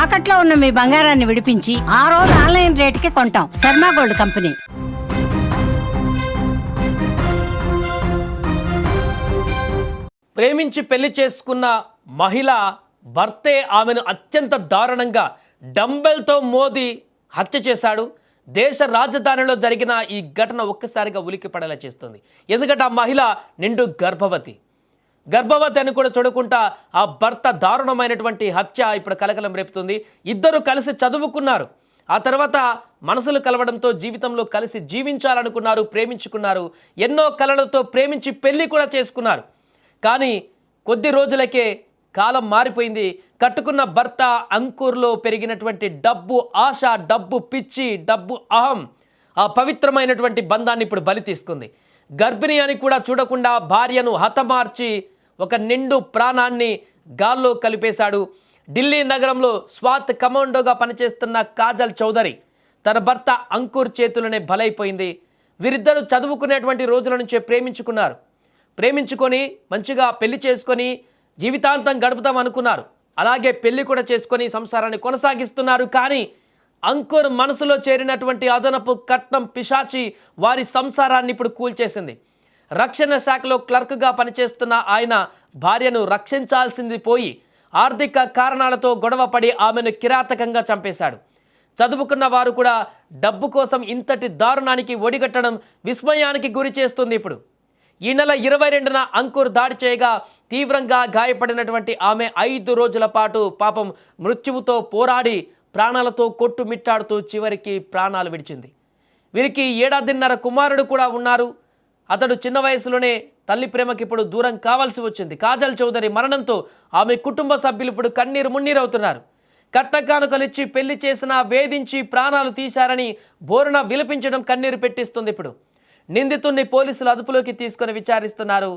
తాకట్లో ఉన్న మీ బంగారాన్ని విడిపించి ఆ రోజు ఆన్లైన్ రేటుకి కొంటాం. Sharma gold company. ప్రేమించి పెళ్లి చేసుకున్న మహిళ భర్తే ఆమెను అత్యంత దారుణంగా డంబెల్తో మోది హత్య చేశాడు. దేశ రాజధానిలో జరిగిన ఈ ఘటన ఒక్కసారిగా ఉలిక్కిపడేలా చేస్తుంది. ఎందుకంటే ఆ మహిళ నిండు గర్భవతి అని కూడా చూడకుండా ఆ భర్త దారుణమైనటువంటి హత్య ఇప్పుడు కలకలం రేపుతుంది. ఇద్దరు కలిసి చదువుకున్నారు, ఆ తర్వాత మనసులు కలవడంతో జీవితంలో కలిసి జీవించాలనుకున్నారు, ప్రేమించుకున్నారు, ఎన్నో కలలతో ప్రేమించి పెళ్లి కూడా చేసుకున్నారు. కానీ కొద్ది రోజులకే కాలం మారిపోయింది. కట్టుకున్న భర్త అంకుర్లో పెరిగినటువంటి డబ్బు ఆశ, డబ్బు పిచ్చి, డబ్బు అహం ఆ పవిత్రమైనటువంటి బంధాన్ని ఇప్పుడు బలి తీసుకుంది. గర్భిణి అని కూడా చూడకుండా భార్యను హతమార్చి ఒక నిండు ప్రాణాన్ని గాల్లో కలిపేశాడు. ఢిల్లీ నగరంలో స్వాత్ కమాండోగా పనిచేస్తున్న కాజల్ చౌదరి తన భర్త అంకుర్ చేతులనే బలైపోయింది. వీరిద్దరూ చదువుకునేటువంటి రోజుల నుంచే ప్రేమించుకొని మంచిగా పెళ్లి చేసుకొని జీవితాంతం గడుపుతాం అనుకున్నారు. అలాగే పెళ్లి కూడా చేసుకొని సంసారాన్ని కొనసాగిస్తున్నారు. కానీ అంకుర్ మనసులో చేరినటువంటి అదనపు కట్నం పిశాచి వారి సంసారాన్ని ఇప్పుడు కూల్చేసింది. రక్షణ శాఖలో క్లర్క్గా పనిచేస్తున్న ఆయన భార్యను రక్షించాల్సింది పోయి ఆర్థిక కారణాలతో గొడవపడి ఆమెను కిరాతకంగా చంపేశాడు. చదువుకున్న వారు కూడా డబ్బు కోసం ఇంతటి దారుణానికి ఒడిగట్టడం విస్మయానికి గురి చేస్తుంది. ఇప్పుడు ఈ నెల 22న అంకుర్ దాడి చేయగా తీవ్రంగా గాయపడినటువంటి ఆమె 5 రోజుల పాటు పాపం మృత్యువుతో పోరాడి ప్రాణాలతో కొట్టుమిట్టాడుతూ చివరికి ప్రాణాలు విడిచింది. వీరికి 1.5 కుమారుడు కూడా ఉన్నారు. అతడు చిన్న వయసులోనే తల్లి ప్రేమకి ఇప్పుడు దూరం కావాల్సి వచ్చింది. కాజల్ చౌదరి మరణంతో ఆమె కుటుంబ సభ్యులు ఇప్పుడు కన్నీరు మున్నీరవుతున్నారు. కట్నకానుకలిచ్చి పెళ్లి చేసినా వేధించి ప్రాణాలు తీశారని బోరున విలపించడం కన్నీరు పెట్టిస్తుంది. ఇప్పుడు నిందితుడిని పోలీసులు అదుపులోకి తీసుకొని విచారిస్తున్నారు.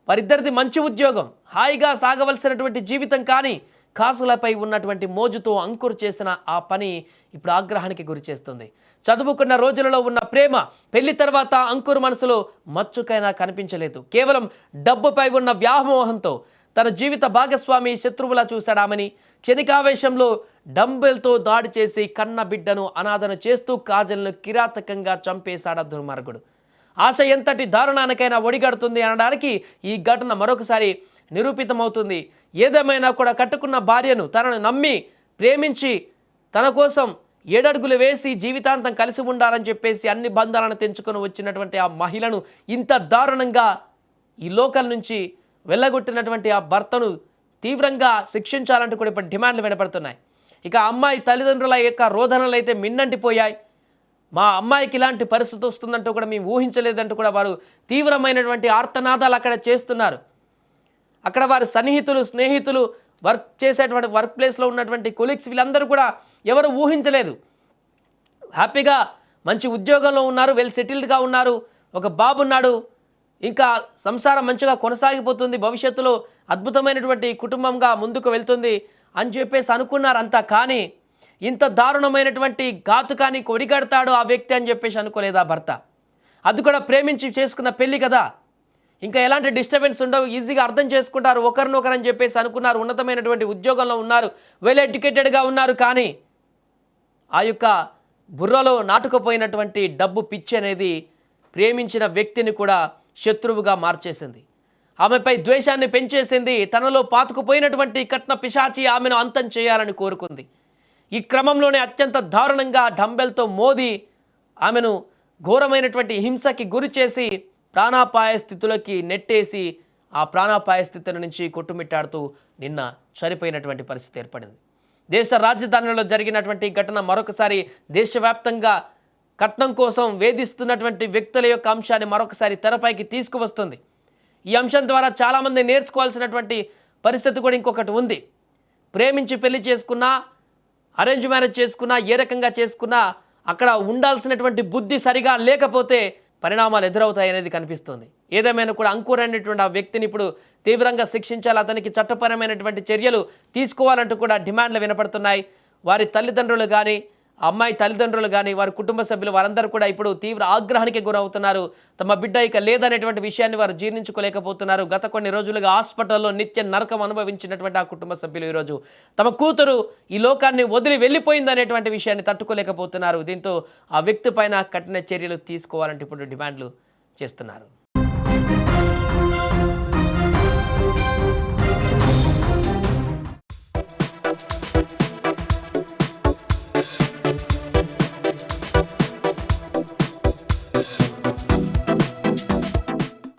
వారిద్దరిది మంచి ఉద్యోగం, హాయిగా సాగవలసినటువంటి జీవితం. కానీ కాసులపై ఉన్నటువంటి మోజుతో అంకుర్ చేసిన ఆ పని ఇప్పుడు ఆగ్రహానికి గురి చేస్తుంది. చదువుకున్న రోజులలో ఉన్న ప్రేమ పెళ్లి తర్వాత అంకుర్ మనసులో మచ్చుకైనా కనిపించలేదు. కేవలం డబ్బుపై ఉన్న వ్యామోహంతో తన జీవిత భాగస్వామి శత్రువులా చూశాడామని క్షణికావేశంలో డంబెల్తో దాడి చేసి కన్న బిడ్డను అనాథను చేస్తూ కాజల్ను కిరాతకంగా చంపేశాడ దుర్మార్గుడు. ఆశ ఎంతటి దారుణానికైనా ఒడిగడుతుంది అనడానికి ఈ ఘటన మరొకసారి నిరూపితమవుతుంది. ఏదేమైనా కూడా కట్టుకున్న భార్యను తనను నమ్మి ప్రేమించి తన కోసం 7 అడుగులు వేసి జీవితాంతం కలిసి ఉండాలని చెప్పేసి అన్ని బంధాలను తెంచుకొని వచ్చినటువంటి ఆ మహిళను ఇంత దారుణంగా ఈ లోకల్ నుంచి వెళ్ళగొట్టినటువంటి ఆ భర్తను తీవ్రంగా శిక్షించాలంటూ కూడా ఇప్పుడు డిమాండ్లు వినపడుతున్నాయి. ఇక అమ్మాయి తల్లిదండ్రుల యొక్క రోదనలు అయితే మిన్నంటిపోయాయి. మా అమ్మాయికి ఇలాంటి పరిస్థితి వస్తుందంటూ కూడా మేము ఊహించలేదంటూ కూడా వారు తీవ్రమైనటువంటి ఆర్తనాదాలు అక్కడ చేస్తున్నారు. అక్కడ వారి సన్నిహితులు, స్నేహితులు, వర్క్ చేసేటువంటి వర్క్ ప్లేస్లో ఉన్నటువంటి కొలీగ్స్ వీళ్ళందరూ కూడా ఎవరు ఊహించలేదు. హ్యాపీగా మంచి ఉద్యోగంలో ఉన్నారు, వెల్ సెటిల్డ్గా ఉన్నారు, ఒక బాబు ఉన్నాడు, ఇంకా సంసారం మంచిగా కొనసాగిపోతుంది, భవిష్యత్తులో అద్భుతమైనటువంటి కుటుంబంగా ముందుకు వెళ్తుంది అని చెప్పేసి అనుకున్నారు అంతా. కానీ ఇంత దారుణమైనటువంటి ఘాతుకానికి ఒడిగడతాడు ఆ వ్యక్తి అని చెప్పేసి అనుకోలేదు ఆ భర్త. అది కూడా ప్రేమించి చేసుకున్న పెళ్లి కదా, ఇంకా ఎలాంటి డిస్టర్బెన్స్ ఉండవు, ఈజీగా అర్థం చేసుకుంటారు ఒకరినొకరు అని చెప్పేసి అనుకున్నారు. ఉన్నతమైనటువంటి ఉద్యోగంలో ఉన్నారు, వెల్ ఎడ్యుకేటెడ్గా ఉన్నారు. కానీ ఆ యొక్క బుర్రలో నాటుకుపోయినటువంటి డబ్బు పిచ్చి అనేది ప్రేమించిన వ్యక్తిని కూడా శత్రువుగా మార్చేసింది. ఆమెపై ద్వేషాన్ని పెంచేసింది. తనలో పాతుకుపోయినటువంటి కట్న పిశాచి ఆమెను అంతం చేయాలని కోరుకుంది. ఈ క్రమంలోనే అత్యంత దారుణంగా డంబెల్తో మోది ఆమెను ఘోరమైనటువంటి హింసకి గురి చేసి ప్రాణాపాయ స్థితిలోకి నెట్టేసి ఆ ప్రాణాపాయ స్థితి నుంచి కొట్టుమిట్టాడుతూ నిన్న చనిపోయినటువంటి పరిస్థితి ఏర్పడింది. దేశ రాజధానిలో జరిగినటువంటి ఘటన మరొకసారి దేశవ్యాప్తంగా కట్నం కోసం వేధిస్తున్నటువంటి వ్యక్తుల యొక్క అంశాన్ని మరొకసారి తెరపైకి తీసుకువస్తుంది. ఈ అంశం ద్వారా చాలామంది నేర్చుకోవాల్సినటువంటి పరిస్థితి కూడా ఇంకొకటి ఉంది. ప్రేమించి పెళ్లి చేసుకున్నా, అరేంజ్ మ్యారేజ్ చేసుకున్నా, ఏ రకంగా చేసుకున్నా అక్కడ ఉండాల్సినటువంటి బుద్ధి సరిగా లేకపోతే పరిణామాలు ఎదురవుతాయి అనేది కనిపిస్తుంది. ఏదేమైనా కూడా అంకుర్ అనేటువంటి ఆ వ్యక్తిని ఇప్పుడు తీవ్రంగా శిక్షించాలి, అతనికి చట్టపరమైనటువంటి చర్యలు తీసుకోవాలంటూ కూడా డిమాండ్లు వినపడుతున్నాయి. వారి తల్లిదండ్రులు కానీ ఆ అమ్మాయి తల్లిదండ్రులు కానీ వారి కుటుంబ సభ్యులు వారందరూ కూడా ఇప్పుడు తీవ్ర ఆగ్రహానికి గురవుతున్నారు. తమ బిడ్డ ఇక లేదనేటువంటి విషయాన్ని వారు జీర్ణించుకోలేకపోతున్నారు. గత కొన్ని రోజులుగా హాస్పిటల్లో నిత్య నరకం అనుభవించినటువంటి ఆ కుటుంబ సభ్యులు ఈరోజు తమ కూతురు ఈ లోకాన్ని వదిలి వెళ్ళిపోయిందనేటువంటి విషయాన్ని తట్టుకోలేకపోతున్నారు. దీంతో ఆ వ్యక్తి పైన కఠిన చర్యలు తీసుకోవాలంటే ఇప్పుడు డిమాండ్లు చేస్తున్నారు.